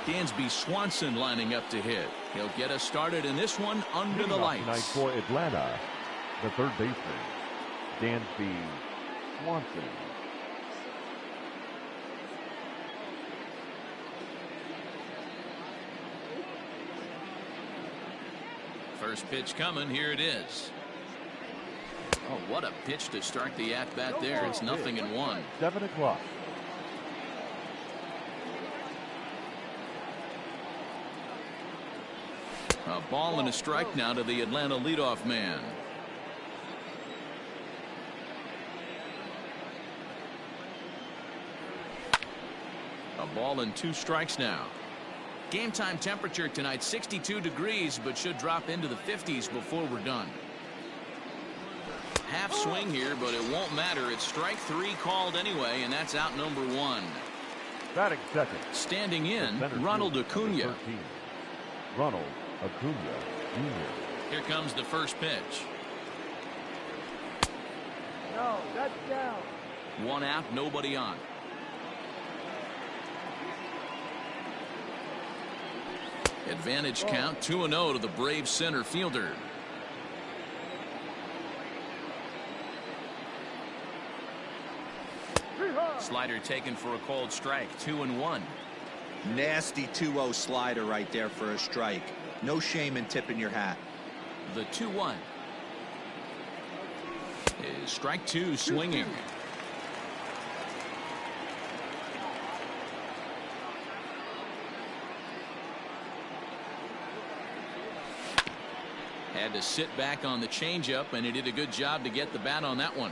Dansby Swanson lining up to hit. He'll get us started in this one under the lights. Tonight for Atlanta, the third baseman, Dansby Swanson. First pitch coming. Here it is. Oh, what a pitch to start the at-bat there. It's 0-1. 7 o'clock. A ball and a strike now to the Atlanta leadoff man. A ball and 2 strikes now. Game time temperature tonight 62 degrees, but should drop into the 50s before we're done. Half swing here, but it won't matter. It's strike 3 called anyway, and that's out number 1. Batting second. Standing in, Ronald Acuna. Ronald Acuna Jr. Here comes the first pitch. No, that's down. 1 out, nobody on. Advantage count 2-0 to the Braves center fielder. Slider taken for a called strike. 2-1. Nasty 2-0 slider right there for a strike. No shame in tipping your hat. The 2-1 is strike 2 swinging. Had to sit back on the changeup, and he did a good job to get the bat on that one.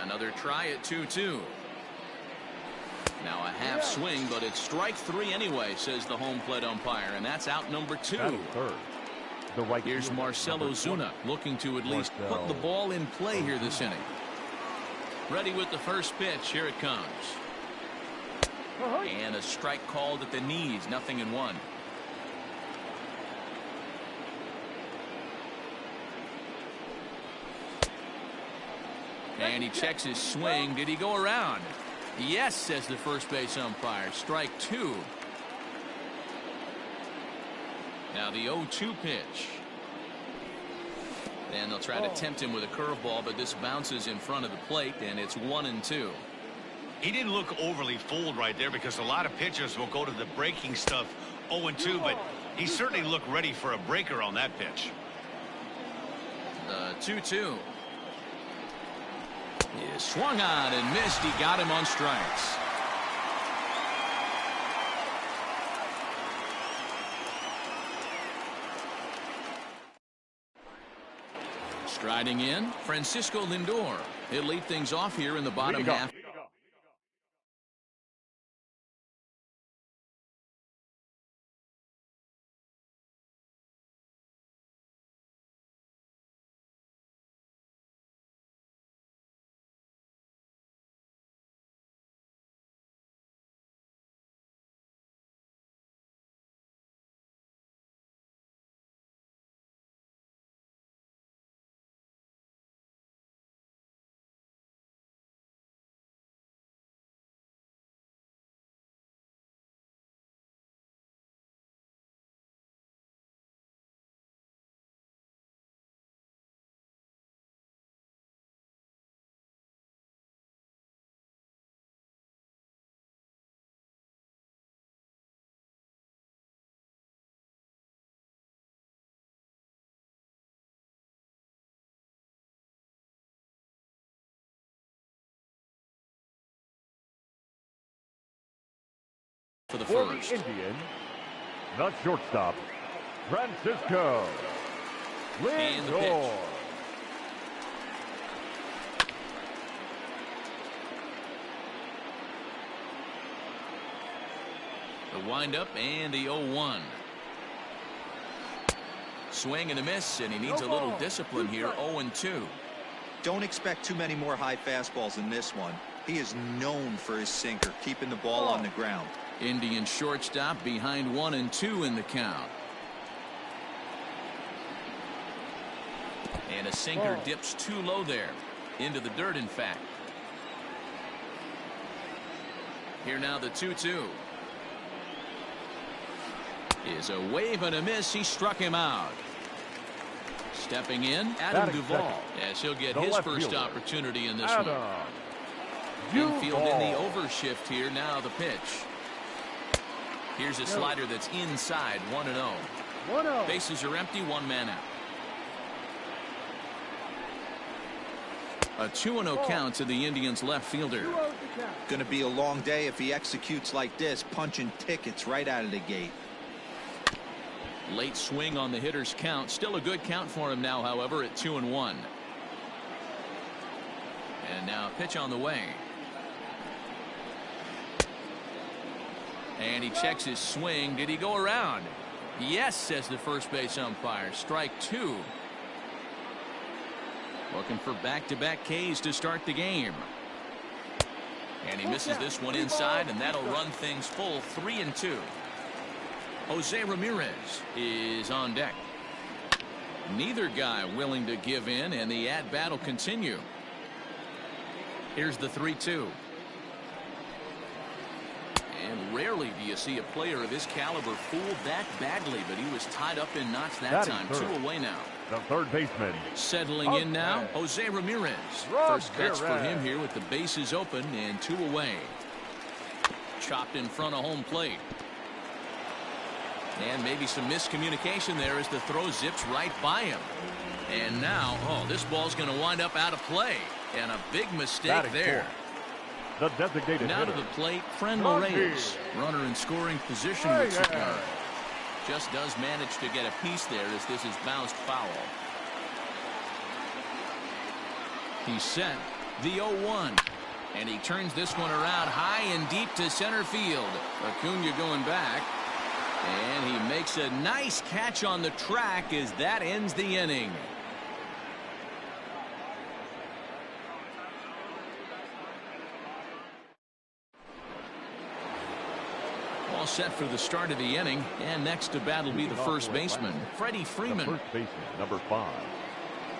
Another try at 2-2. Now a half swing, but it's strike 3 anyway, says the home plate umpire, and that's out number 2. Third. The right Here's Marcell Ozuna looking to at least put the ball in play here this inning. Ready with the first pitch. Here it comes. And a strike called at the knees. 0-1. And he checks his swing. Did he go around? Yes, says the first base umpire. Strike 2. Now the 0-2 pitch. And they'll try to tempt him with a curveball, but this bounces in front of the plate, and it's 1-2. He didn't look overly fooled right there, because a lot of pitchers will go to the breaking stuff 0-2, but he certainly looked ready for a breaker on that pitch. The 2-2. He swung on and missed. He got him on strikes. Striding in, Francisco Lindor. He'll lead things off here in the bottom half. For the first. For the Indians, the shortstop, Francisco Lindor. The windup and the 0-1. Swing and a miss, and he needs a little discipline here. 0-2. Don't expect too many more high fastballs in this one. He is known for his sinker, keeping the ball on the ground. Indian shortstop behind 1-2 in the count. And a sinker dips too low there. Into the dirt, in fact. Here now the 2-2. is a wave and a miss. He struck him out. Stepping in, Adam Duvall. Yes, he'll get his first opportunity in this one. Infield in the overshift here. Now the pitch. Here's a slider that's inside. 1-0. 1-0. Bases are empty. One man out. A 2-0 count to the Indians left fielder. Going to be a long day if he executes like this, punching tickets right out of the gate. Late swing on the hitter's count. Still a good count for him now, however, at 2-1. And now pitch on the way. And he checks his swing. Did he go around? Yes, says the first base umpire. Strike two. Looking for back-to-back Ks to start the game. And he misses this one inside, and that'll run things full. 3-2. Jose Ramirez is on deck. Neither guy willing to give in, and the at-bat will continue. Here's the 3-2. And rarely do you see a player of his caliber fooled that badly, but he was tied up in knots that time. Two away now. The third baseman. Settling in now, Jose Ramirez. First catch for him here with the bases open and two away. Chopped in front of home plate. And maybe some miscommunication there as the throw zips right by him. And now, this ball's going to wind up out of play. And a big mistake there. The designated now hitter. to the plate, Friendly Reyes. Runner in scoring position with Cigar. Just does manage to get a piece there as this is bounced foul. He's set. The 0-1. And he turns this one around high and deep to center field. Acuna going back. And he makes a nice catch on the track as that ends the inning. All set for the start of the inning, and next to bat will be the first baseman, Freddie Freeman. The first baseman, number 5,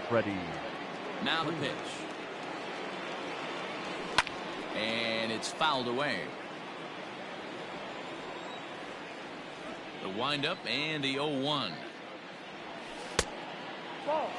Freddie. Now the pitch. And it's fouled away. The windup and the 0-1. Ball.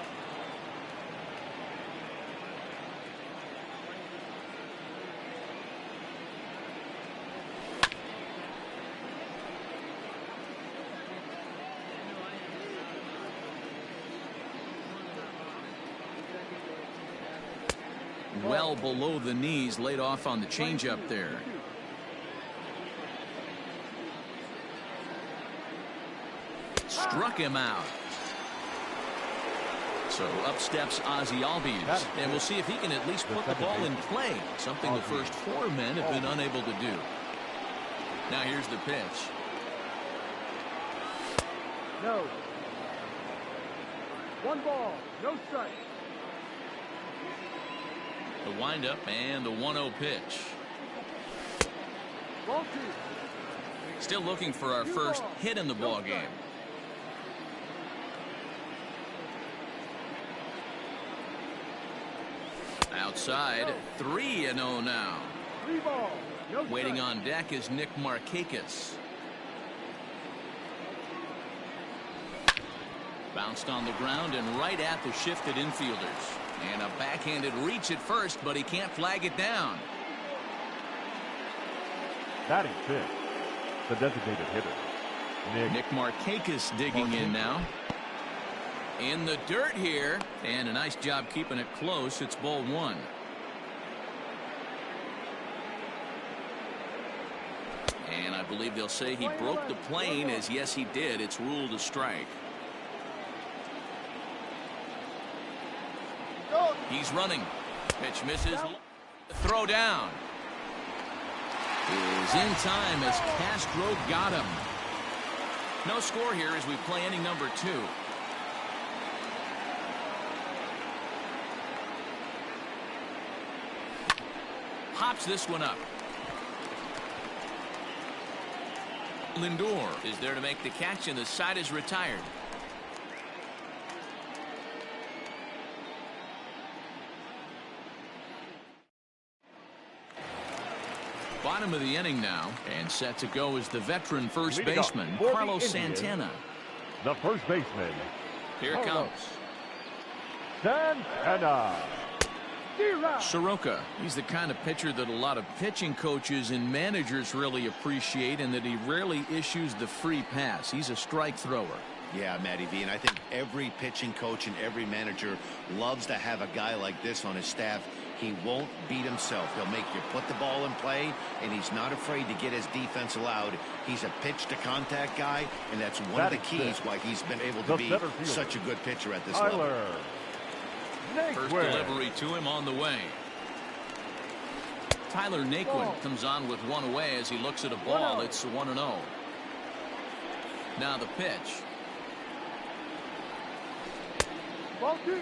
Well below the knees, laid off on the changeup there. Struck him out. So up steps Ozzie Albies, and we'll see if he can at least put the ball in play, something the first 4 men have been unable to do. Now here's the pitch. No. 1 ball, no strike. The windup and the 1-0 pitch. Ball 2. Still looking for our first hit in the ball game. Outside, 3-0 now. 3 ball, no Waiting strike. on deck is Nick Markakis. Bounced on the ground and right at the shifted infielders. And a backhanded reach at first, but he can't flag it down. Batting 5th, the designated hitter, Nick Markakis digging in now. In the dirt here, and a nice job keeping it close. It's ball 1. And I believe they'll say he broke the plane, as yes he did. It's ruled a strike. He's running. Pitch misses. Throw down. Is in time as Castro got him. No score here as we play inning number 2. Hops this one up. Lindor is there to make the catch, and the side is retired. Bottom of the inning now, and set to go is the veteran first Leading up baseman, for the Carlos Indians, Santana. The first baseman, Here it comes. Santana. Soroka, he's the kind of pitcher that a lot of pitching coaches and managers really appreciate, and that he rarely issues the free pass. He's a strike thrower. Yeah, Matty V, and I think every pitching coach and every manager loves to have a guy like this on his staff. He won't beat himself. He'll make you put the ball in play, and he's not afraid to get his defense allowed. He's a pitch-to-contact guy, and that's one of the keys why he's been able to be such a good pitcher at this level. First delivery to him on the way. Tyler Naquin comes on with one away as he looks at a ball. It's 1-0. Now the pitch. Ball 2.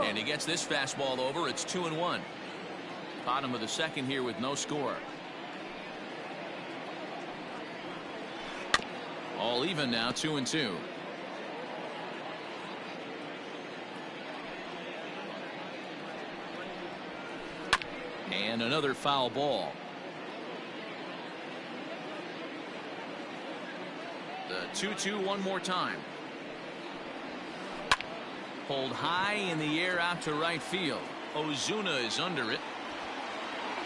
And he gets this fastball over. It's 2-1. Bottom of the second here with no score. All even now, 2-2. And another foul ball. The 2-2 one more time. Pulled high in the air out to right field. Ozuna is under it.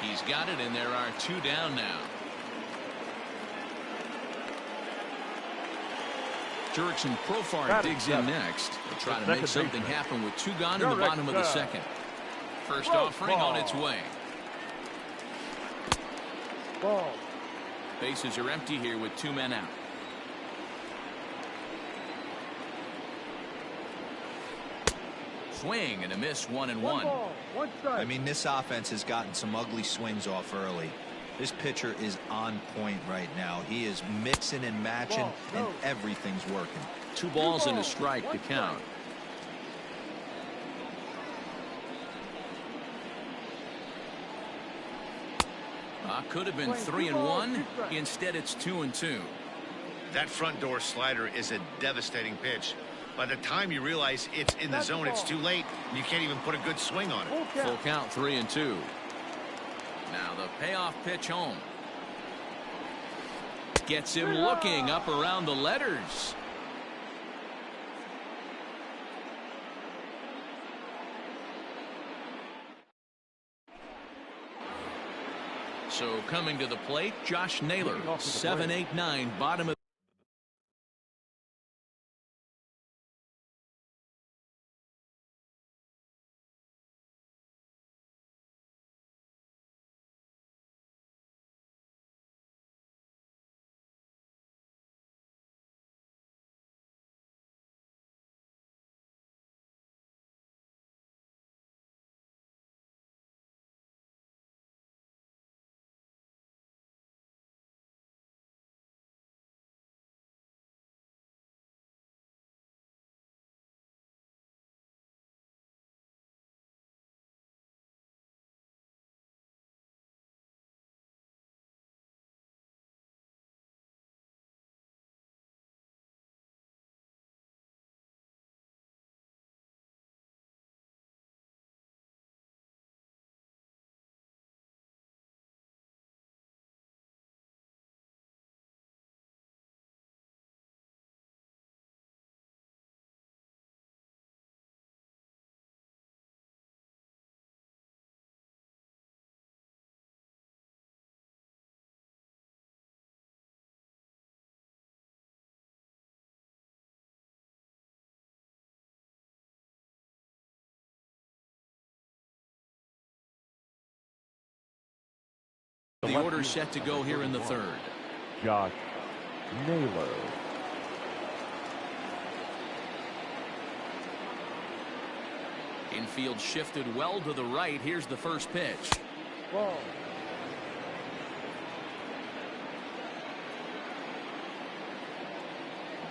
He's got it, and there are 2 down now. Jurickson Profar digs in next. They'll try to make something happen with 2 gone in the bottom of the second. First offering on its way. Ball. Bases are empty here with 2 men out. Swing and a miss, 1-1. Ball, 1 strike. I mean, this offense has gotten some ugly swings off early. This pitcher is on point right now. He is mixing and matching, and everything's working. 2 balls and a strike to count. Could have been 3-1. Instead, it's 2-2. That front door slider is a devastating pitch. By the time you realize it's in the zone, it's too late. You can't even put a good swing on it. Full count, 3-2. Now the payoff pitch home. Gets him looking up around the letters. So coming to the plate, Josh Naylor, 7-8-9, bottom of the order set to go here in the third. Josh Naylor. Infield shifted well to the right. Here's the first pitch. Ball.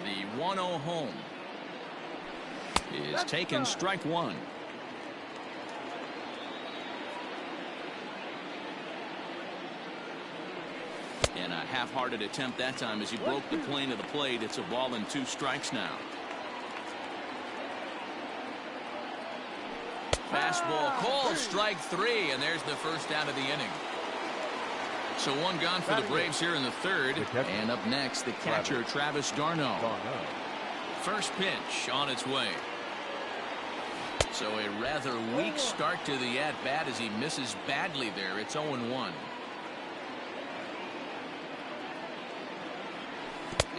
The 1-0 home is taken, strike 1. And a half-hearted attempt that time as he broke the plane of the plate. It's a ball and 2 strikes now. Fastball called strike 3, and there's the first out of the inning. So one gone for the Braves here in the third. And up next, the catcher, Travis d'Arnaud. First pitch on its way. So a rather weak start to the at-bat as he misses badly there. It's 0-1.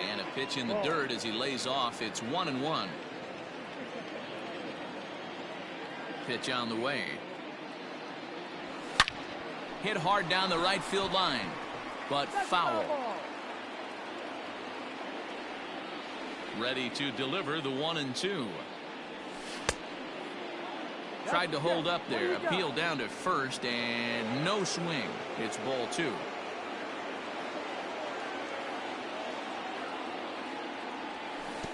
And a pitch in the dirt as he lays off. It's 1-1. Pitch on the way. Hit hard down the right field line, but foul. Ready to deliver the 1-2. Tried to hold up there. Appeal down to first, and no swing. It's ball 2.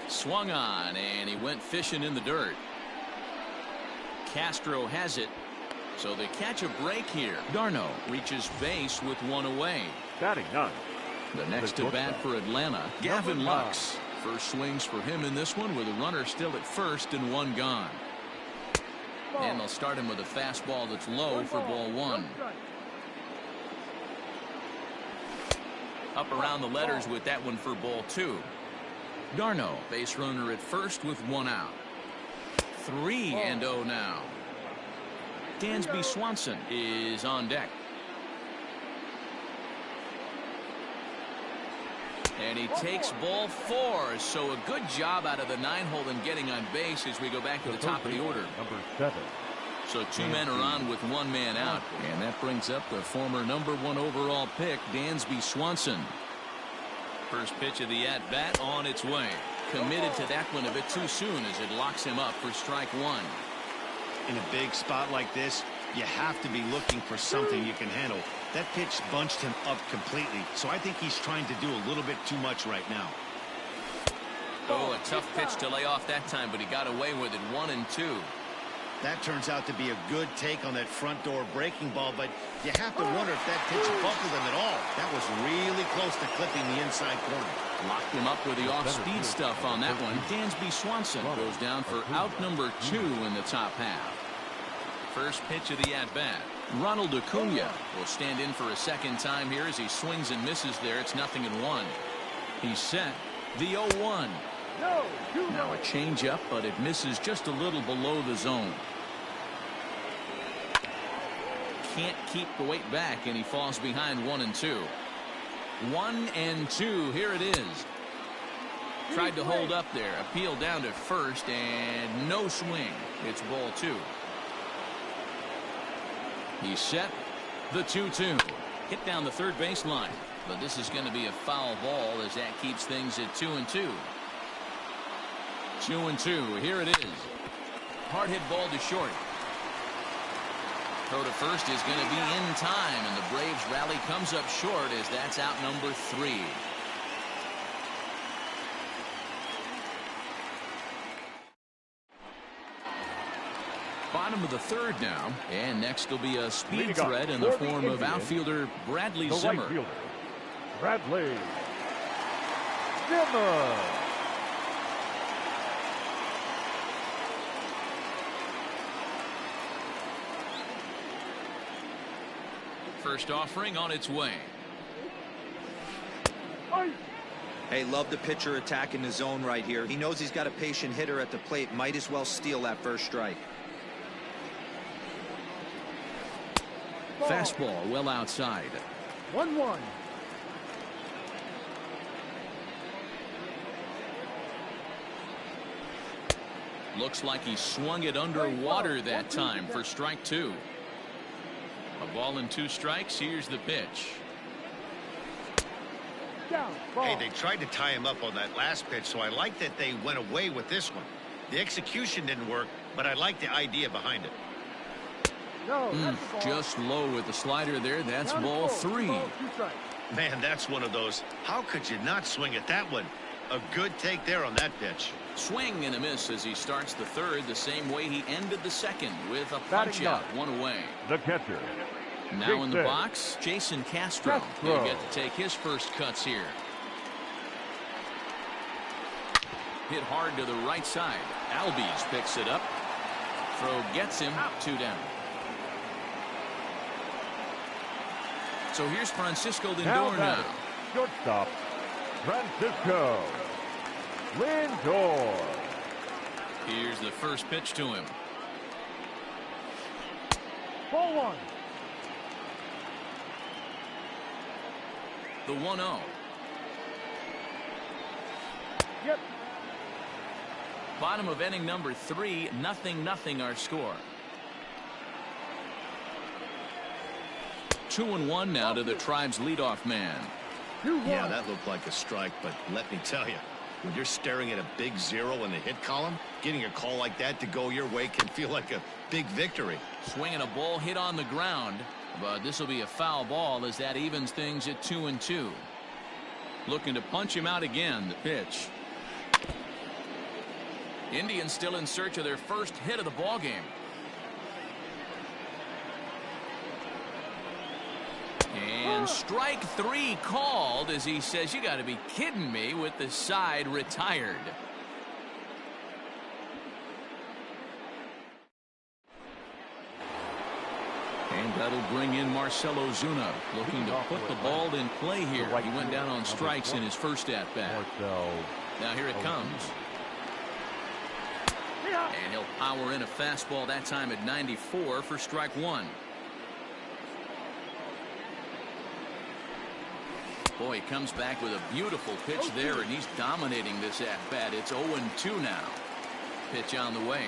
Swung on, and he went fishing in the dirt. Castro has it, so they catch a break here. d'Arnaud reaches base with one away. Batting 9. The next to bat for Atlanta, Gavin Lux. First swings for him in this one with a runner still at first and one gone. And they'll start him with a fastball that's low for ball 1. Up around the letters with that one for ball 2. d'Arnaud, base runner at first with one out. 3-0 now. Dansby Swanson is on deck. And he takes ball 4. So a good job out of the 9-hole in getting on base as we go back to the top of the order. Number 7. So 2 men are on with 1 man out. And that brings up the former number 1 overall pick, Dansby Swanson. First pitch of the at-bat on its way. Committed to that one a bit too soon as it locks him up for strike 1. In a big spot like this, you have to be looking for something you can handle. That pitch bunched him up completely, so I think he's trying to do a little bit too much right now. Oh, a tough pitch to lay off that time, but he got away with it. 1-2. That turns out to be a good take on that front door breaking ball, but you have to wonder if that pitch buckled him at all. That was really close to clipping the inside corner. Locked him up with the off-speed stuff on that one. Dansby Swanson goes down for out number 2 in the top half. First pitch of the at-bat. Ronald Acuna will stand in for a second time here as he swings and misses there. It's 0-1. He's set. The 0-1. Now a changeup, but it misses just a little below the zone. Can't keep the weight back, and he falls behind 1-2. 1-2. Here it is. Tried to hold up there. Appeal down to first, and no swing. It's ball 2. He's set. The 2-2. Hit down the third baseline. But this is going to be a foul ball as that keeps things at 2-2. 2-2. Here it is. Hard hit ball to short. Throw to first is going to be in time, and the Braves rally comes up short as that's out number 3. Bottom of the third now, and next will be a speed threat in the form of outfielder Bradley Zimmer. Right fielder, Bradley Zimmer. First offering on its way. Hey, love the pitcher attacking the zone right here. He knows he's got a patient hitter at the plate. Might as well steal that first strike. Fastball well outside. 1-1. Looks like he swung it underwater that time for strike 2. A ball and 2 strikes. Here's the pitch. Hey, they tried to tie him up on that last pitch, so I like that they went away with this one. The execution didn't work, but I like the idea behind it. Just low with the slider there. That's ball 3. Man, that's one of those. How could you not swing at that one? A good take there on that pitch. Swing and a miss as he starts the third the same way he ended the second with a punch out, 1 away. The catcher. Now in the box, Jason Castro. He'll get to take his first cuts here. Hit hard to the right side. Albies picks it up. throw gets him 2 down. So here's Francisco Lindor now. Shortstop, Francisco Lindor. Here's the first pitch to him. Ball 1. The 1-0. Yep. Bottom of inning number 3, 0-0 our score. 2-1 now to the Tribe's leadoff man. 2-1. Yeah, that looked like a strike, but let me tell you, when you're staring at a big 0 in the hit column, getting a call like that to go your way can feel like a big victory. Swinging a ball hit on the ground, but this will be a foul ball as that evens things at 2-2. Looking to punch him out again. The pitch. Indians still in search of their first hit of the ball game. And strike 3 called as he says, "You got to be kidding me," with the side retired. And that'll bring in Marcell Ozuna, looking to put the ball in play here. He went down on strikes in his first at-bat. Now here it comes. And he'll power in a fastball that time at 94 for strike 1. Boy, he comes back with a beautiful pitch there, and he's dominating this at-bat. It's 0-2 now. Pitch on the way.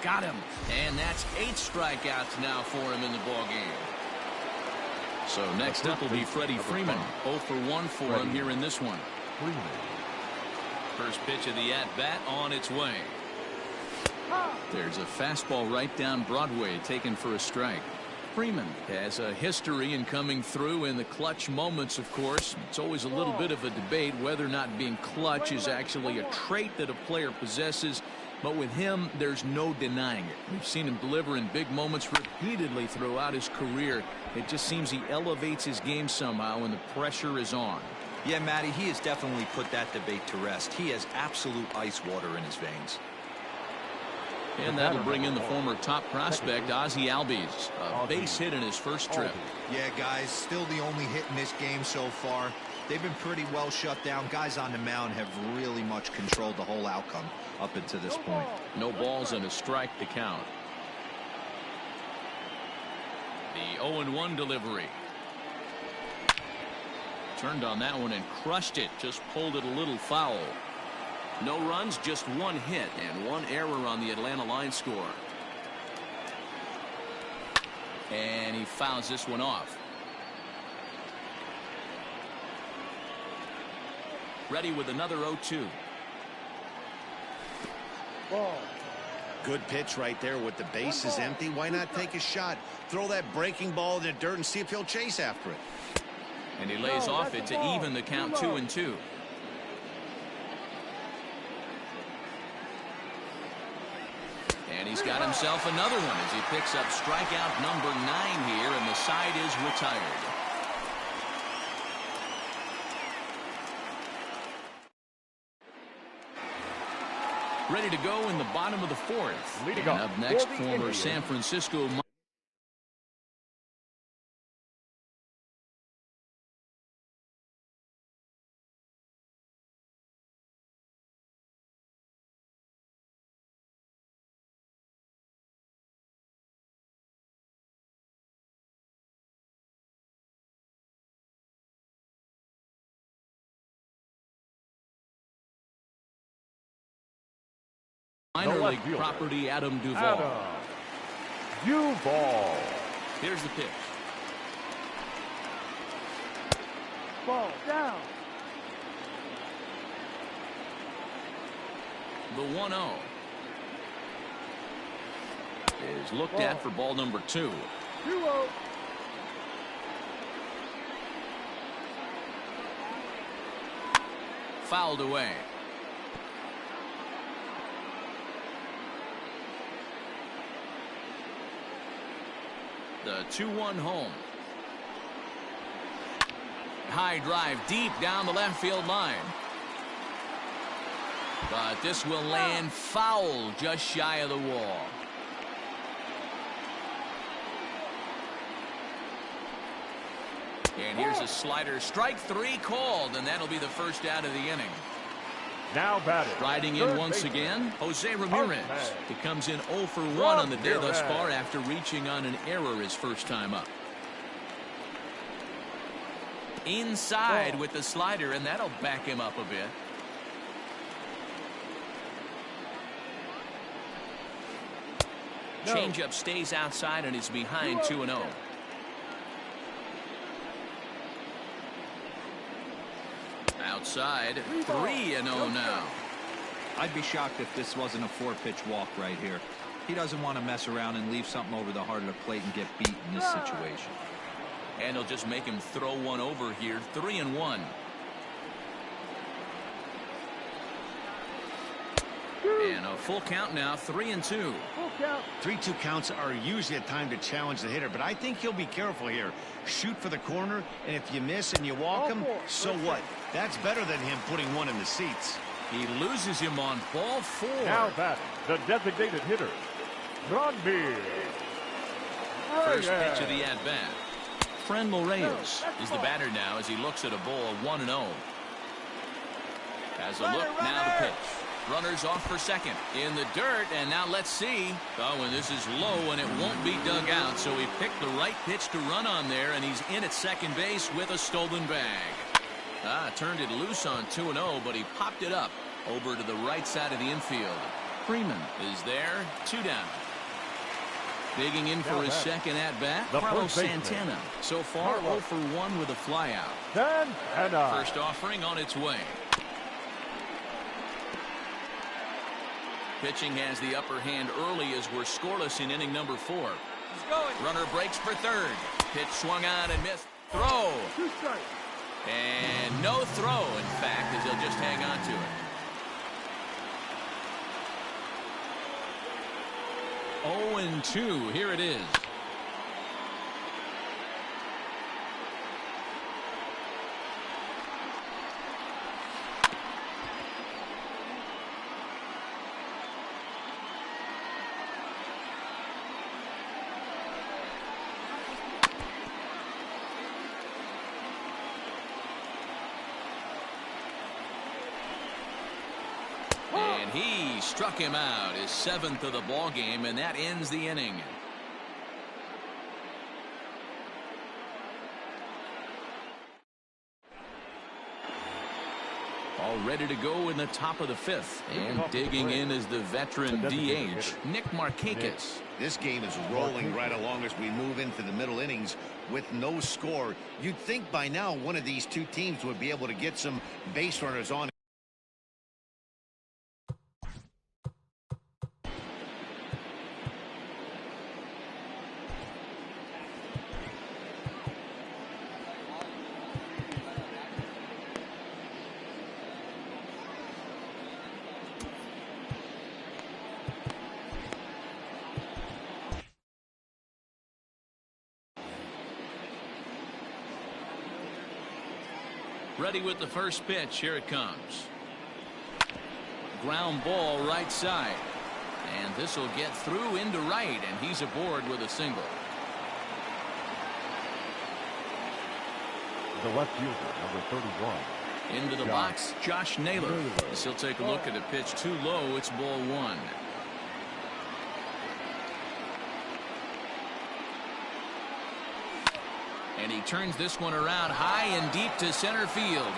Got him. And that's 8 strikeouts now for him in the ball game. So next up will be Freddie Freeman. 0 for 1 for him here in this one. First pitch of the at-bat on its way. There's a fastball right down Broadway taken for a strike. Freeman has a history in coming through in the clutch moments, of course. It's always a little bit of a debate whether or not being clutch is actually a trait that a player possesses. But with him, there's no denying it. We've seen him deliver in big moments repeatedly throughout his career. It just seems he elevates his game somehow when the pressure is on. Yeah, Matty, he has definitely put that debate to rest. He has absolute ice water in his veins. And that'll bring in the former top prospect, Ozzie Albies. A base hit in his first trip. Yeah, guys, still the only hit in this game so far. They've been pretty well shut down. Guys on the mound have really much controlled the whole outcome up until this point. No balls and a strike to count. The 0-1 delivery. Turned on that one and crushed it. Just pulled it a little foul. No runs, just 1 hit and 1 error on the Atlanta line score. And he fouls this one off. Ready with another 0-2. Ball. Good pitch right there with the bases empty. Why not take a shot? Throw that breaking ball in the dirt and see if he'll chase after it. And he lays off it to even the count 2-2. And he's got himself another one as he picks up strikeout number 9 here, and the side is retired. Ready to go in the bottom of the 4th. Leading and up up next, for the former Indians. San Francisco minor left league fielder, property, Adam Duvall. Adam Duvall. Here's the pitch. Ball down. The 1-0 is looked at for ball number 2. 2-0. Fouled away. The 2-1 home. High drive deep down the left field line. But this will land foul just shy of the wall. And here's a slider. Strike 3 called, and that'll be the first out of the inning. Now batting. Riding in once again, Jose Ramirez. He comes in 0 for 1 on the day thus far after reaching on an error his first time up. Inside with the slider, and that'll back him up a bit. Changeup stays outside and is behind 2-0. Outside, 3-0 now. I'd be shocked if this wasn't a 4-pitch walk right here. He doesn't want to mess around and leave something over the heart of the plate and get beat in this situation. And he'll just make him throw one over here. 3-1. And a full count now. 3-2. 3-2 counts are usually a time to challenge the hitter, but I think he'll be careful here. Shoot for the corner, and if you miss and you walk him, so what? That's better than him putting one in the seats. He loses him on ball 4. Now batting, the designated hitter, Granby. First pitch of the at-bat. Frenmel Reyes is the batter now as he looks at a ball 1-0. Has a look, now the pitch. Runners off for second. In the dirt, and now let's see. Oh, and this is low, and it won't be dug out, so he picked the right pitch to run on there, and he's in at second base with a stolen bag. Turned it loose on 2-0, but he popped it up over to the right side of the infield. Freeman is there, 2 down. Digging in for his second at-bat, Carlos Santana. So far, 0 for 1 with a flyout. First offering on its way. Pitching has the upper hand early as we're scoreless in inning number 4. Runner breaks for third. Pitch swung on and missed. Throw. And no throw, in fact, as he'll just hang on to it. 0-2. Here it is. And he struck him out, his 7th of the ball game, and that ends the inning. All ready to go in the top of the 5th. And digging in is the veteran DH, Nick Markakis. This game is rolling right along as we move into the middle innings with no score. You'd think by now one of these two teams would be able to get some base runners on. Ready with the first pitch. Here it comes. Ground ball right side. And this will get through into right, and he's aboard with a single. The left fielder, number 31. Into the box, Josh Naylor. As he'll take a look at a pitch too low. It's ball 1. And he turns this one around high and deep to center field.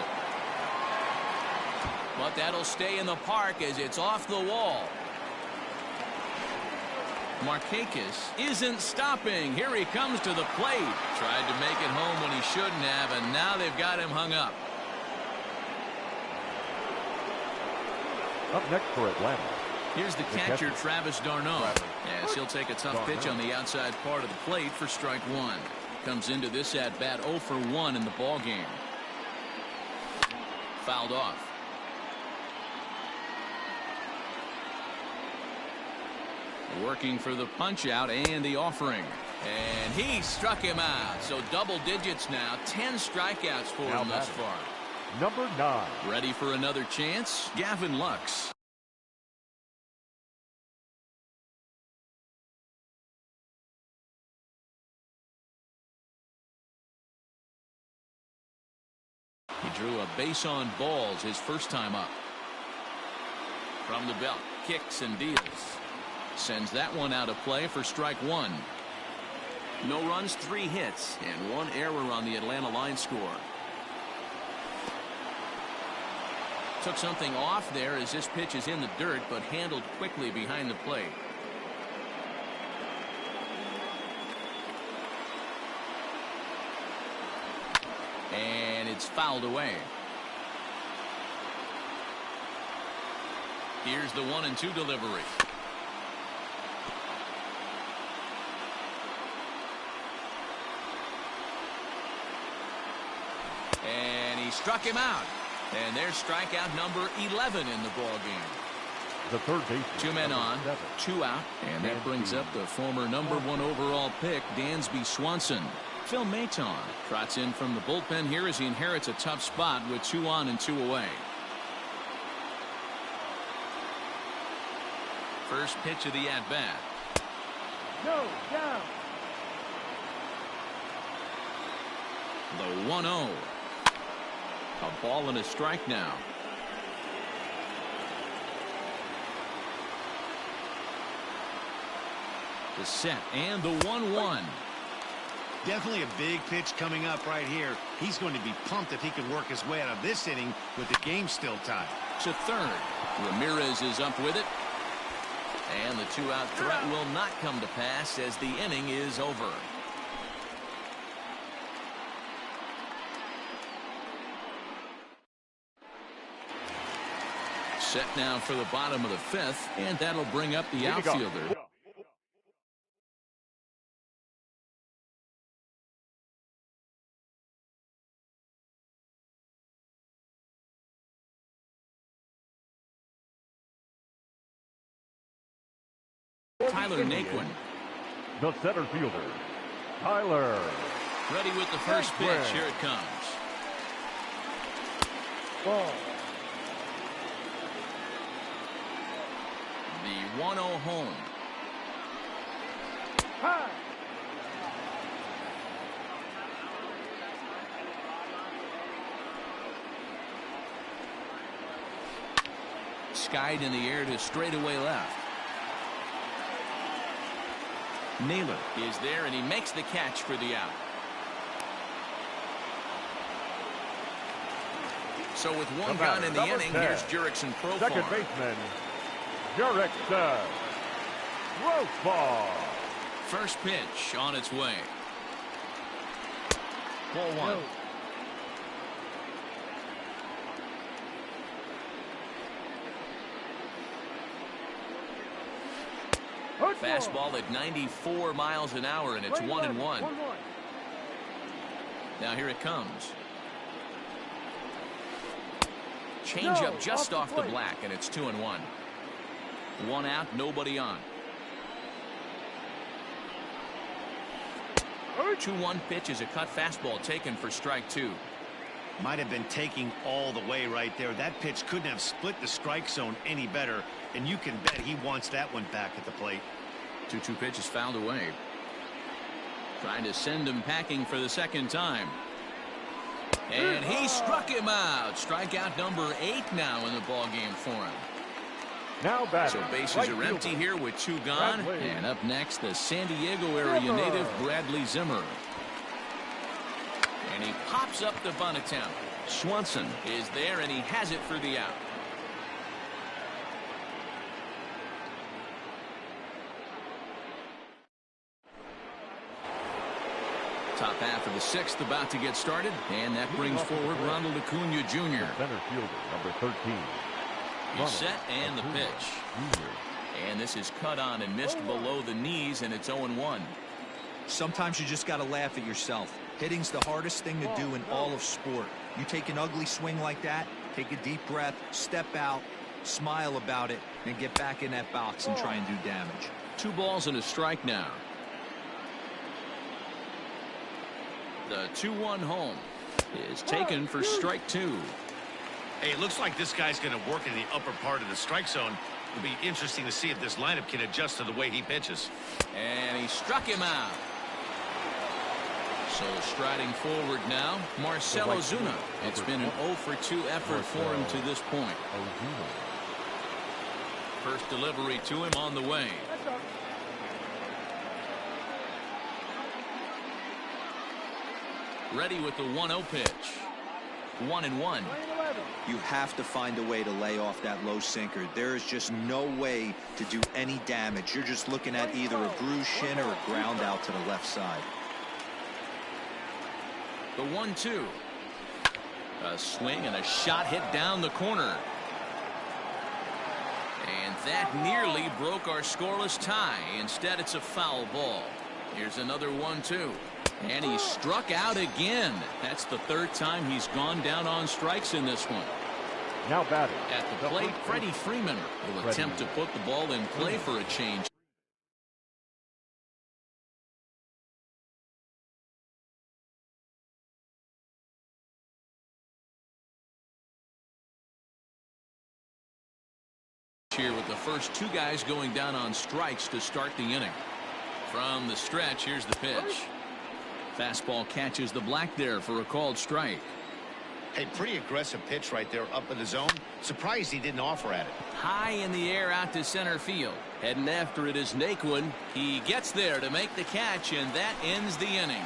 But that'll stay in the park as it's off the wall. Markakis isn't stopping. Here he comes to the plate. Tried to make it home when he shouldn't have, and now they've got him hung up. Up next for Atlanta. Here's the catcher, Travis d'Arnaud. As he'll take a tough pitch on the outside part of the plate for strike 1. Comes into this at-bat 0 for 1 in the ball game. Fouled off. Working for the punch-out and the offering. And he struck him out. So double digits now. 10 strikeouts for him thus far. Number 9. Ready for another chance? Gavin Lux. He drew a base on balls his first time up. From the belt, kicks and deals. Sends that one out of play for strike one. No runs, 3 hits, and 1 error on the Atlanta line score. Took something off there as this pitch is in the dirt, but handled quickly behind the plate. And it's fouled away. Here's the 1-2 delivery. And he struck him out. And there's strikeout number 11 in the ball game. The third baseman. 2 men on, 2 out, and that brings up the former #1 overall pick, Dansby Swanson. Phil Maton trots in from the bullpen here as he inherits a tough spot with 2 on and 2 away. First pitch of the at-bat. No, down. The 1-0. A ball and a strike now. The set and the 1-1. Definitely a big pitch coming up right here. He's going to be pumped if he can work his way out of this inning with the game still tied. To third. Ramirez is up with it. And the 2-out threat will not come to pass as the inning is over. Set now for the bottom of the 5th, and that'll bring up the outfielder. Tyler Naquin. The center fielder, Tyler. Ready with the first pitch. Here it comes. Ball. The 1-0 home. High. Skied in the air to straightaway left. Naylor is there, and he makes the catch for the out. So with 1 gone in the inning, here's Jurickson Profar. Second baseman, Jurickson Profar. First pitch on its way. Ball 1. No. Fastball at 94 miles an hour, and it's 1-1. Now here it comes. Changeup just off the black, and it's 2-1. 1 out, nobody on. 2-1 pitch is a cut fastball taken for strike 2. Might have been taking all the way right there. That pitch couldn't have split the strike zone any better, and you can bet he wants that one back at the plate. 2-2 pitch is fouled away. Trying to send him packing for the second time. And he struck him out. Strikeout number 8 now in the ball game for him. Now back. So bases are empty here with 2 gone. And up next, the San Diego area native Bradley Zimmer. And he pops up the bunt attempt. Swanson is there, and he has it for the out. Top half of the 6th about to get started, and that brings forward Ronald Acuna Jr. Center fielder, number 13. He's set, and the pitch. And this is cut on and missed below the knees, and it's 0-1. Sometimes you just got to laugh at yourself. Hitting's the hardest thing to do in all of sport. You take an ugly swing like that, take a deep breath, step out, smile about it, and get back in that box and try and do damage. 2 balls and a strike now. The 2-1 home. is taken for strike 2. Hey, it looks like this guy's going to work in the upper part of the strike zone. It'll be interesting to see if this lineup can adjust to the way he pitches. And he struck him out. So striding forward now, Marcell Ozuna. It's been an 0 for 2 effort for him to this point. First delivery to him on the way. Ready with the 1-0 pitch. 1-1. You have to find a way to lay off that low sinker. There is just no way to do any damage. You're just looking at either a bruised shin or a ground out to the left side. The 1-2. A swing and a shot hit down the corner. And that nearly broke our scoreless tie. Instead, it's a foul ball. Here's another 1-2. And he struck out again. That's the third time he's gone down on strikes in this one. Now batting. At the plate, Freddie Freeman will attempt to put the ball in play for a change. Here with the first 2 guys going down on strikes to start the inning. From the stretch, here's the pitch. Fastball catches the black there for a called strike. Hey, pretty aggressive pitch right there up in the zone. Surprised he didn't offer at it. High in the air out to center field. Heading after it is Naquin. He gets there to make the catch, and that ends the inning.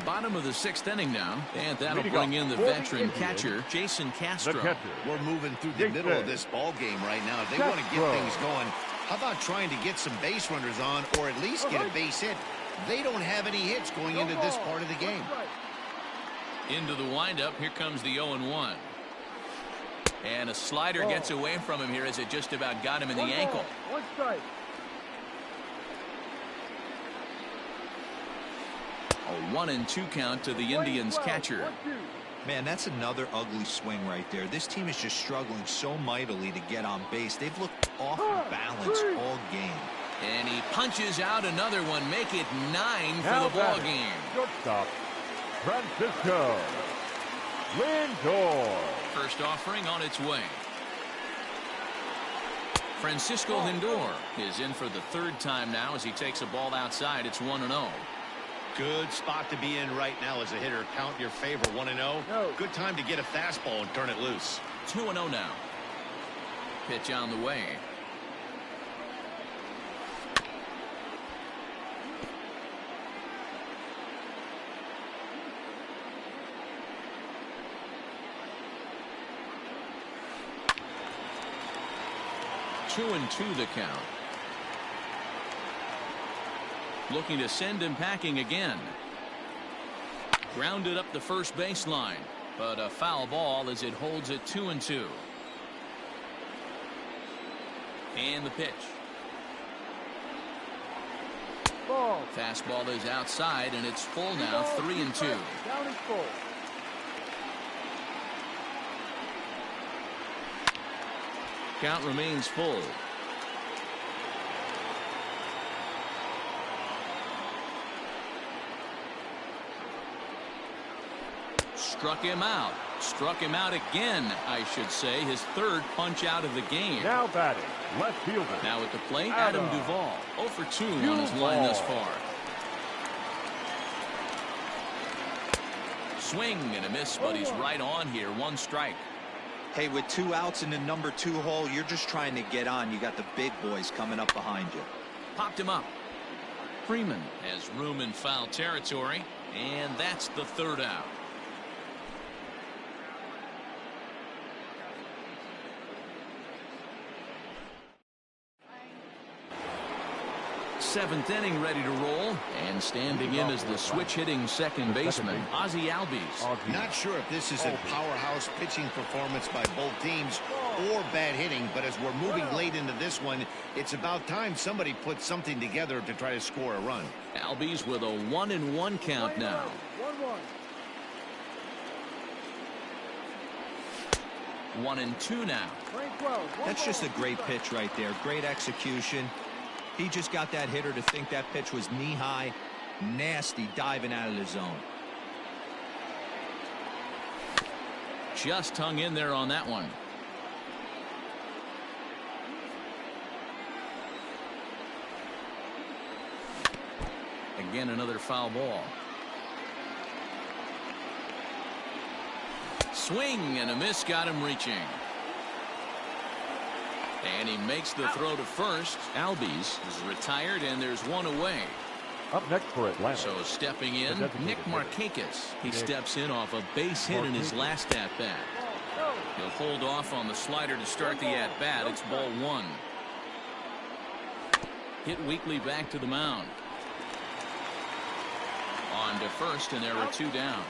Bottom of the 6th inning now, and that'll bring in the veteran catcher, Jason Castro. We're moving through the middle of this ball game right now. They want to get things going. How about trying to get some base runners on, or at least get a base hit? They don't have any hits going into this part of the game. Into the windup, here comes the 0-1. And a slider gets away from him here as it just about got him in the ankle. 1 strike. A 1-2 count to the Indians catcher. Man, that's another ugly swing right there. This team is just struggling so mightily to get on base. They've looked off balance all game. And he punches out another one. Make it 9 for the ball game. Shortstop, Francisco Lindor. First offering on its way. Francisco Lindor is in for the 3rd time now as he takes a ball outside. It's 1-0. Good spot to be in right now as a hitter. Count your favor. 1-0. Good time to get a fastball and turn it loose. 2-0 now. Pitch on the way. Two and 2 the count. Looking to send him packing again. Grounded up the first baseline, but a foul ball as it holds it 2-2. And the pitch. Ball. Fastball is outside, and it's full now, 3-2. Down and full. Count remains full. Struck him out. Struck him out again, I should say. His 3rd punch out of the game. Now batting, left fielder. Now at the plate, Adam Duvall. 0 for 2 on his line thus far. Swing and a miss, but he's right on here. 1 strike. Hey, with 2 outs in the number 2 hole, you're just trying to get on. You got the big boys coming up behind you. Popped him up. Freeman has room in foul territory, and that's the 3rd out. 7th inning ready to roll, and standing in as the switch hitting second baseman, Ozzie Albies. Not sure if this is a powerhouse pitching performance by both teams or bad hitting, but as we're moving late into this one, it's about time somebody puts something together to try to score a run. Albies with a 1-1 count now. 1-1. 1-2 now. Lane 12. That's just a great pitch right there. Great execution. He just got that hitter to think that pitch was knee-high. Nasty diving out of the zone. Just hung in there on that one. Again, another foul ball. Swing and a miss, got him reaching. And he makes the throw to first. Albies is retired, and there's one away. Up next for Atlanta. So stepping in, Nick Markakis. He steps in off a base hit in his last at-bat. He'll hold off on the slider to start the at-bat. It's ball one. Hit weakly back to the mound. On to first, and there are two down.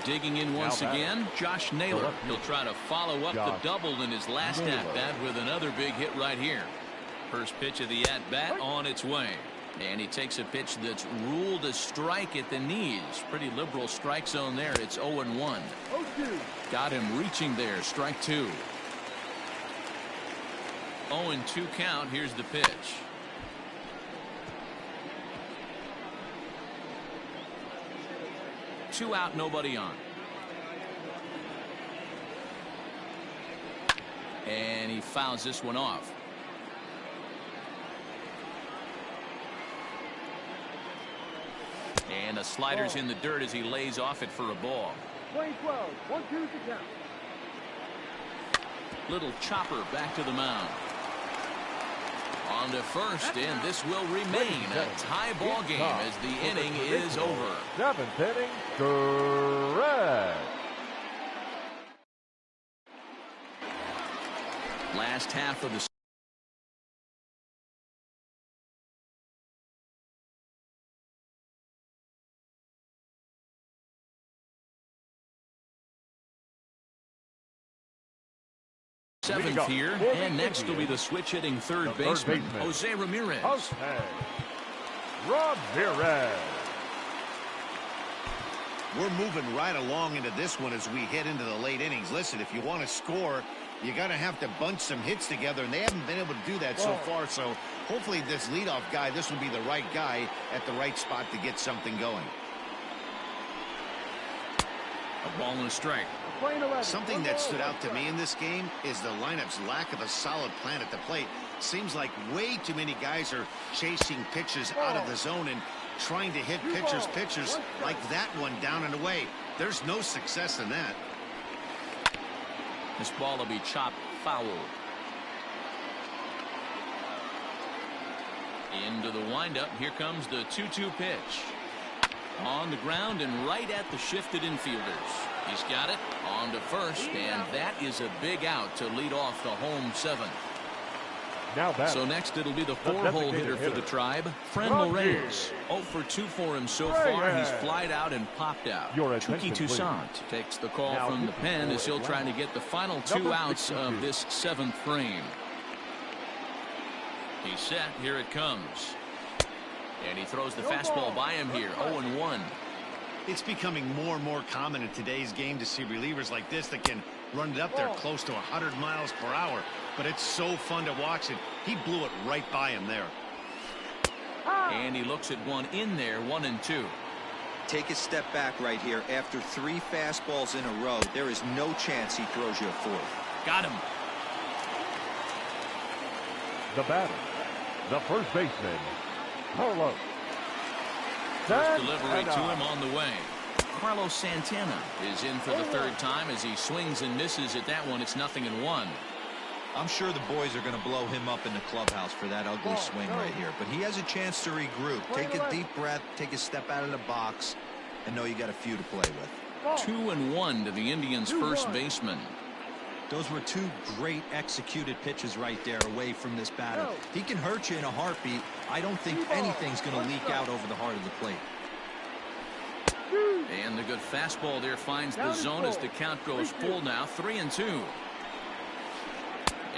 Digging in once again, Josh Naylor. He'll try to follow up the double in his last at-bat with another big hit right here. First pitch of the at-bat on its way. And he takes a pitch that's ruled a strike at the knees. Pretty liberal strike zone there. It's 0-1. Got him reaching there. Strike two. 0-2 count. Here's the pitch. Two out, nobody on. And he fouls this one off. And the slider's in the dirt as he lays off it for a ball. Lane 12. 1-2 to count. Little chopper back to the mound. On to first, and this will remain a tie ball game as the inning is over. Seventh inning, correct. Last half of the seventh here, and next will be the switch hitting third baseman, Jose Ramirez. We're moving right along into this one as we head into the late innings. Listen, if you want to score, you got to have to bunch some hits together, and they haven't been able to do that so far. So hopefully this leadoff guy, this will be the right guy at the right spot to get something going. A ball and a strike. Something that stood out to me in this game is the lineup's lack of a solid plan at the plate. Seems like way too many guys are chasing pitches out of the zone and trying to hit pitchers like that one down and away. There's no success in that. This ball will be chopped foul. Into the windup. Here comes the 2-2 pitch. On the ground and right at the shifted infielders. He's got it on to first, and that is a big out to lead off the home seventh. So next it'll be the four-hole hitter for the Tribe, Fred Morales. 0 for 2 for him so far. He's flied out and popped out. Chucky Toussaint takes the call from the pen as he'll try to get the final two outs of this seventh frame. He's set. Here it comes. And he throws the fastball by him here. 0-1. It's becoming more and more common in today's game to see relievers like this that can run it up there close to 100 miles per hour. But it's so fun to watch it. He blew it right by him there. And he looks at one in there. 1-2. Take a step back right here. After 3 fastballs in a row, there is no chance he throws you a fourth. Got him. The batter, the first baseman, Carlos. First delivery to him on the way. Carlos Santana is in for the third time as he swings and misses at that one. It's 0-1. I'm sure the boys are going to blow him up in the clubhouse for that ugly swing right here. But he has a chance to regroup. Take a deep breath, take a step out of the box, and know you got a few to play with. 2-1 to the Indians' first baseman. Those were 2 great executed pitches right there away from this batter. He can hurt you in a heartbeat. I don't think anything's going to leak out over the heart of the plate. And the good fastball there finds the zone as the count goes full now. 3-2.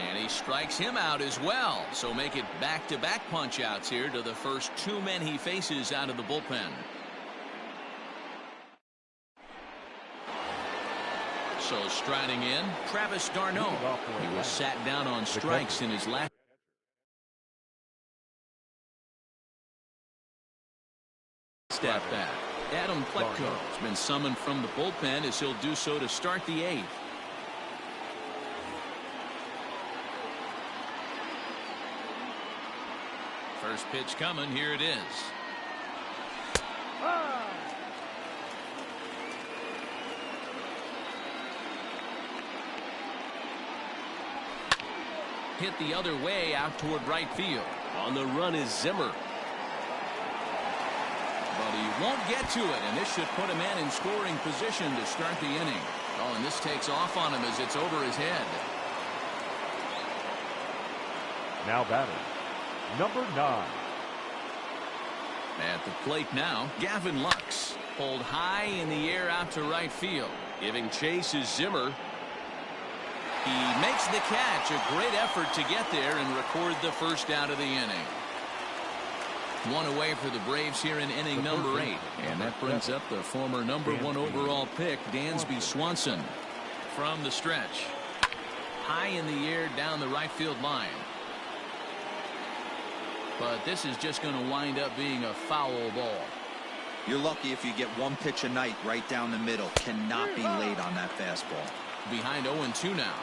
And he strikes him out as well. So make it back-to-back punch-outs here to the first 2 men he faces out of the bullpen. So striding in, Travis d'Arnaud. He was sat down on strikes in his last. Step back. Adam Pletko has been summoned from the bullpen as he'll do so to start the 8th. First pitch coming. Here it is. Hit the other way out toward right field. On the run is Zimmer. But he won't get to it, and this should put a man in scoring position to start the inning. Oh, and this takes off on him as it's over his head. Now batting, number 9. At the plate now, Gavin Lux. Pulled high in the air out to right field. Giving chase is Zimmer. He makes the catch. A great effort to get there and record the first out of the inning. One away for the Braves here in inning number 8. And that brings up the former number 1 overall pick, Dansby Swanson. From the stretch. High in the air down the right field line. But this is just going to wind up being a foul ball. You're lucky if you get one pitch a night right down the middle. Cannot be late on that fastball. Behind 0-2 now.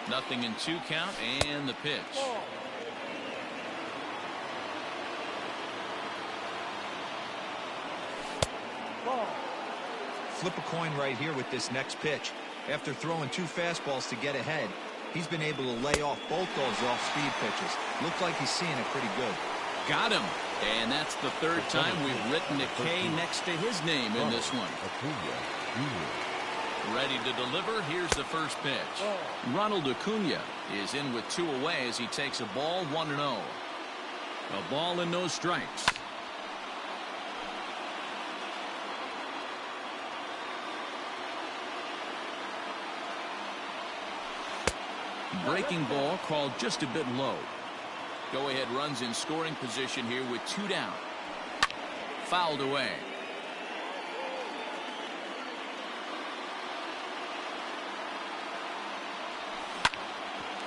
0-2 count and the pitch. Flip a coin right here with this next pitch. After throwing 2 fastballs to get ahead, he's been able to lay off both those off-speed pitches. Looks like he's seeing it pretty good. Got him. And that's the 3rd time we've written a K next to his name in this one. Ready to deliver. Here's the first pitch. Ronald Acuna is in with 2 away as he takes a ball 1-0. A ball and no strikes. Breaking ball called just a bit low. Go ahead runs in scoring position here with 2 down. Fouled away.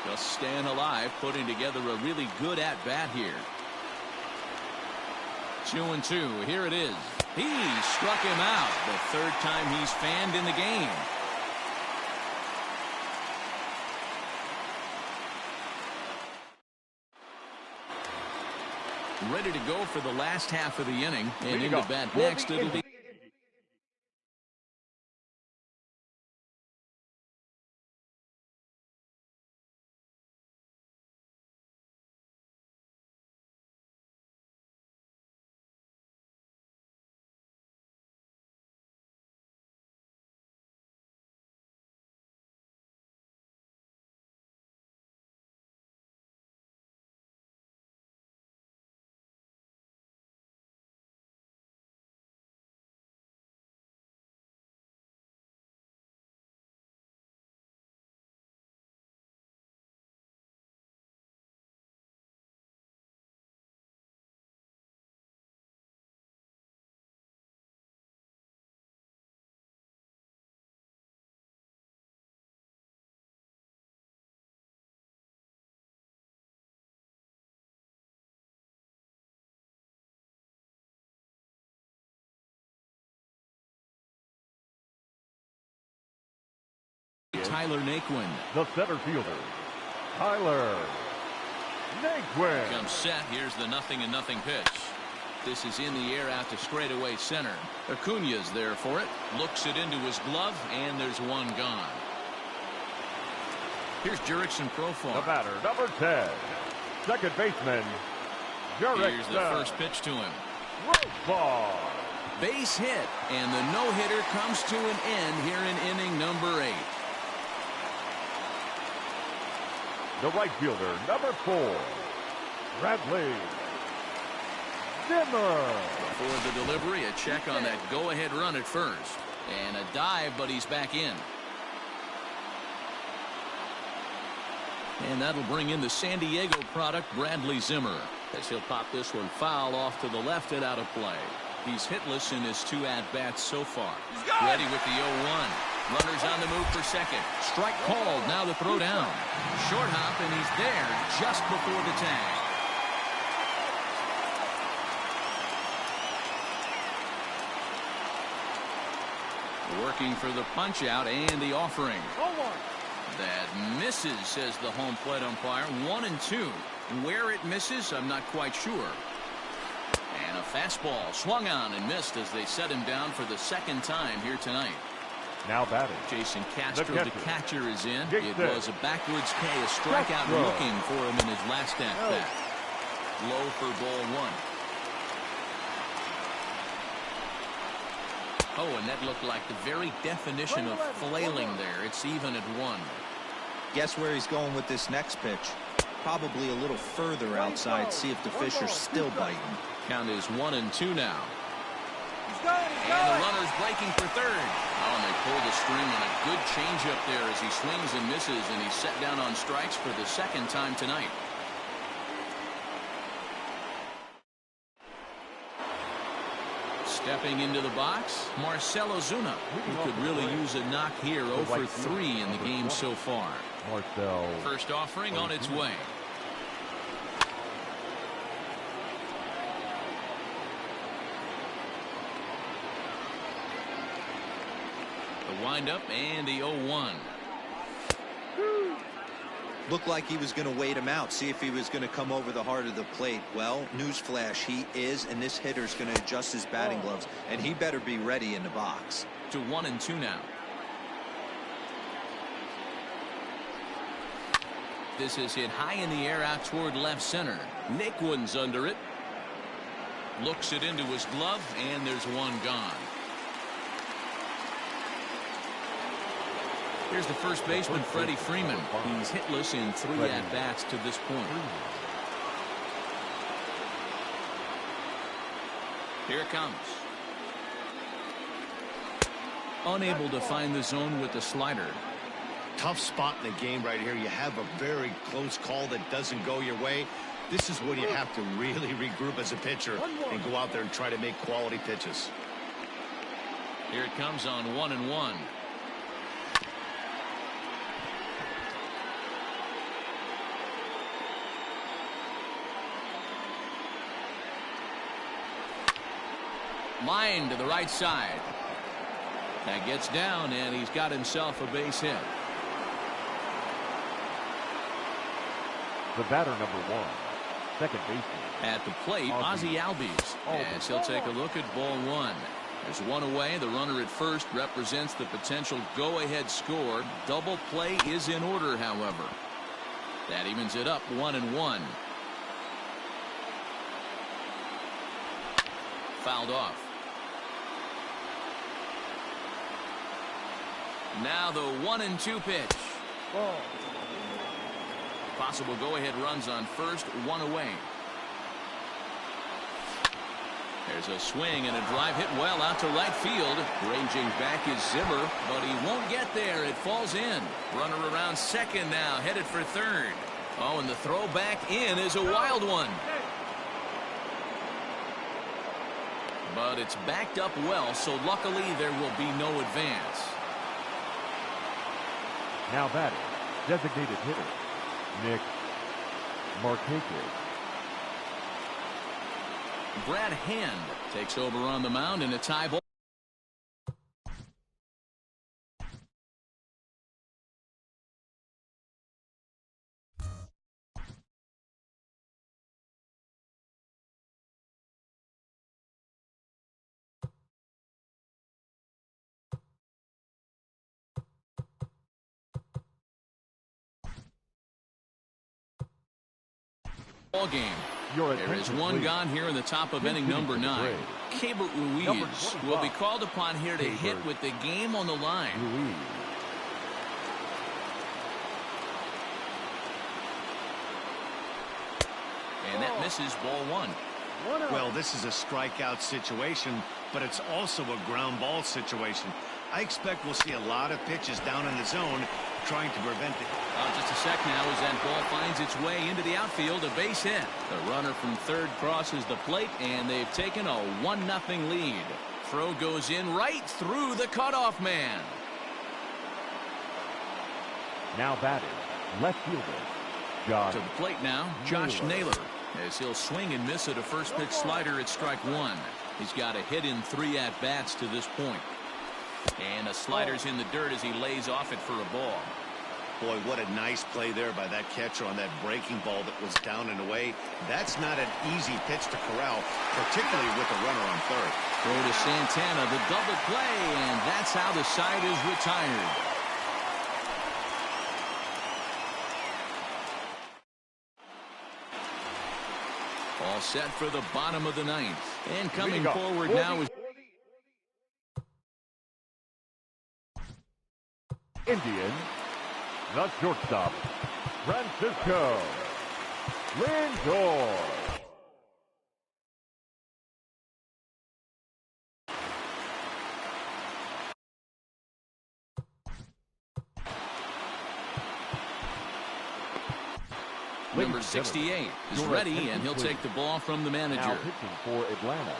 Just staying alive, putting together a really good at-bat here. 2-2. Here it is. He struck him out. The 3rd time he's fanned in the game. Ready to go for the last half of the inning. And in the bat next, it'll be Tyler Naquin. The center fielder, Tyler Naquin. Comes set. Here's the 0-0 pitch. This is in the air out to straightaway center. Acuna's there for it. Looks it into his glove, and there's one gone. Here's Jurickson Profar. The batter, number 10, second baseman, Jurickson. Here's the first pitch to him. Profar. Base hit, and the no-hitter comes to an end here in inning number 8. The right fielder, number 4, Bradley Zimmer. For the delivery, a check on that go-ahead run at first. And a dive, but he's back in. And that'll bring in the San Diego product, Bradley Zimmer, as he'll pop this one foul off to the left and out of play. He's hitless in his 2 at-bats so far. Ready with the 0-1. Runners on the move for second. Strike called. Now the throw down. Short hop, and he's there just before the tag. Working for the punch out and the offering. That misses, says the home plate umpire. 1-2. Where it misses, I'm not quite sure. And a fastball swung on and missed as they set him down for the 2nd time here tonight. Now batting. Jason Castro, the catcher, is in. Jason. It was a backwards K, a strikeout looking for him in his last at-bat. Low for ball 1. Oh, and that looked like the very definition of flailing there. It's even at 1. Guess where he's going with this next pitch? Probably a little further outside. See if the fish are still biting. Count is 1-2 now. And the runner's breaking for third. Oh, and they pull the string on a good changeup there as he swings and misses, and he's set down on strikes for the 2nd time tonight. Stepping into the box, Marcell Ozuna, who could really use a knock here. 0 for 3 in the game so far. Marcell. First offering on its way. The windup and the 0-1. Looked like he was going to wait him out, see if he was going to come over the heart of the plate. Well, newsflash, he is, and this hitter's going to adjust his batting gloves, and he better be ready in the box. To 1-2 now. This is hit high in the air out toward left center. Naquin's under it. Looks it into his glove, and there's one gone. Here's the first baseman, Freddie Freeman. He's hitless in 3 at-bats to this point. Here it comes. Unable to find the zone with the slider. Tough spot in the game right here. You have a very close call that doesn't go your way. This is when you have to really regroup as a pitcher and go out there and try to make quality pitches. Here it comes on 1-1. Line to the right side. That gets down, and he's got himself a base hit. The batter, number 1. Second baseman. At the plate, Ozzie Albies. As he'll take a look at ball 1. There's one away. The runner at first represents the potential go-ahead score. Double play is in order, however. That evens it up 1-1. Fouled off. Now the 1-2 pitch. Possible go-ahead runs on first, 1 away. There's a swing and a drive hit well out to right field. Ranging back is Zimmer, but he won't get there. It falls in. Runner around second now, headed for third. Oh, and the throw back in is a wild one. But it's backed up well, so luckily there will be no advance. Now batting, designated hitter, Nick Markakis. Brad Hand takes over on the mound in a tie ball. Game. There is one gone here in the top of inning number 9. Keibert Ruiz will be called upon here to hit with the game on the line. And that misses ball 1. Well, this is a strikeout situation, but it's also a ground ball situation. I expect we'll see a lot of pitches down in the zone, trying to prevent it. Just a sec now as that ball finds its way into the outfield, a base hit. The runner from third crosses the plate, and they've taken a 1-0 lead. Throw goes in right through the cutoff man. Now batting, left fielder, Josh. To the plate now, Josh Naylor, as he'll swing and miss at a first pitch slider at strike one. He's got a hit in 3 at-bats to this point. And the slider's in the dirt as he lays off it for a ball. Boy, what a nice play there by that catcher on that breaking ball that was down and away. That's not an easy pitch to corral, particularly with a runner on third. Throw to Santana, the double play, and that's how the side is retired. All set for the bottom of the ninth. And coming forward now is Indians, the shortstop, Francisco Lindor. number 68 is ready, and he'll take the ball from the manager. Now pitching for Atlanta,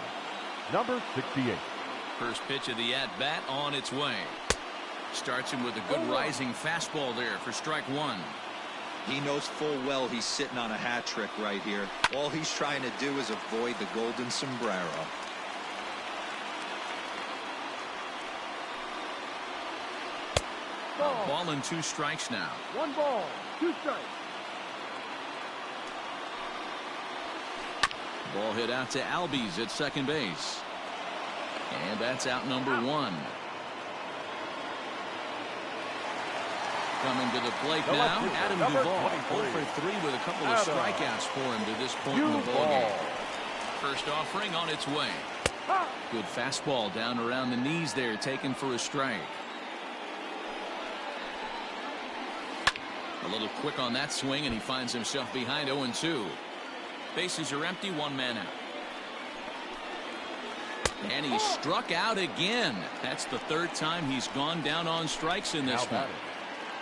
number 68. First pitch of the at-bat on its way. Starts him with a good rising fastball there for strike one. He knows full well he's sitting on a hat trick right here. All he's trying to do is avoid the golden sombrero. Ball and 2 strikes now. 1 ball, 2 strikes. Ball hit out to Albies at second base. And that's out number 1. Coming to the plate now, Adam Duvall. 0 for 3 with a couple of strikeouts for him to this point in the ballgame. First offering on its way. Good fastball down around the knees there, taken for a strike. A little quick on that swing, and he finds himself behind 0-2. Bases are empty, 1 man out. And he struck out again. That's the 3rd time he's gone down on strikes in this one.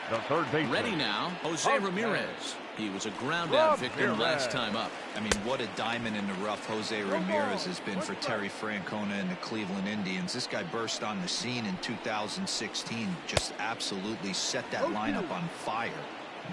The third baseman. Ready now, Jose Ramirez. He was a ground out victim last time up. I mean, what a diamond in the rough Jose Ramirez has been for Terry Francona and the Cleveland Indians. This guy burst on the scene in 2016, just absolutely set that lineup on fire.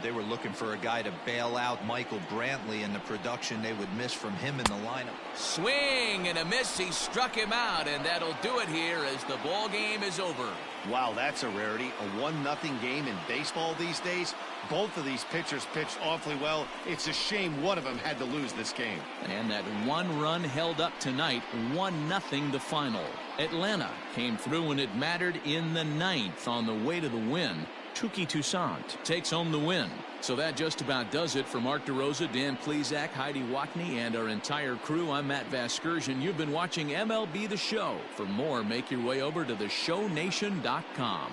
They were looking for a guy to bail out Michael Brantley, and the production they would miss from him in the lineup. Swing and a miss. He struck him out, and that'll do it here as the ball game is over. Wow, that's a rarity. A 1-0 game in baseball these days. Both of these pitchers pitched awfully well. It's a shame one of them had to lose this game. And that 1 run held up tonight, 1-0 the final. Atlanta came through, and it mattered in the 9th on the way to the win. Touki Toussaint takes home the win. So that just about does it for Mark DeRosa, Dan Plesac, Heidi Watney, and our entire crew. I'm Matt Vasgersian. You've been watching MLB The Show. For more, make your way over to theshownation.com.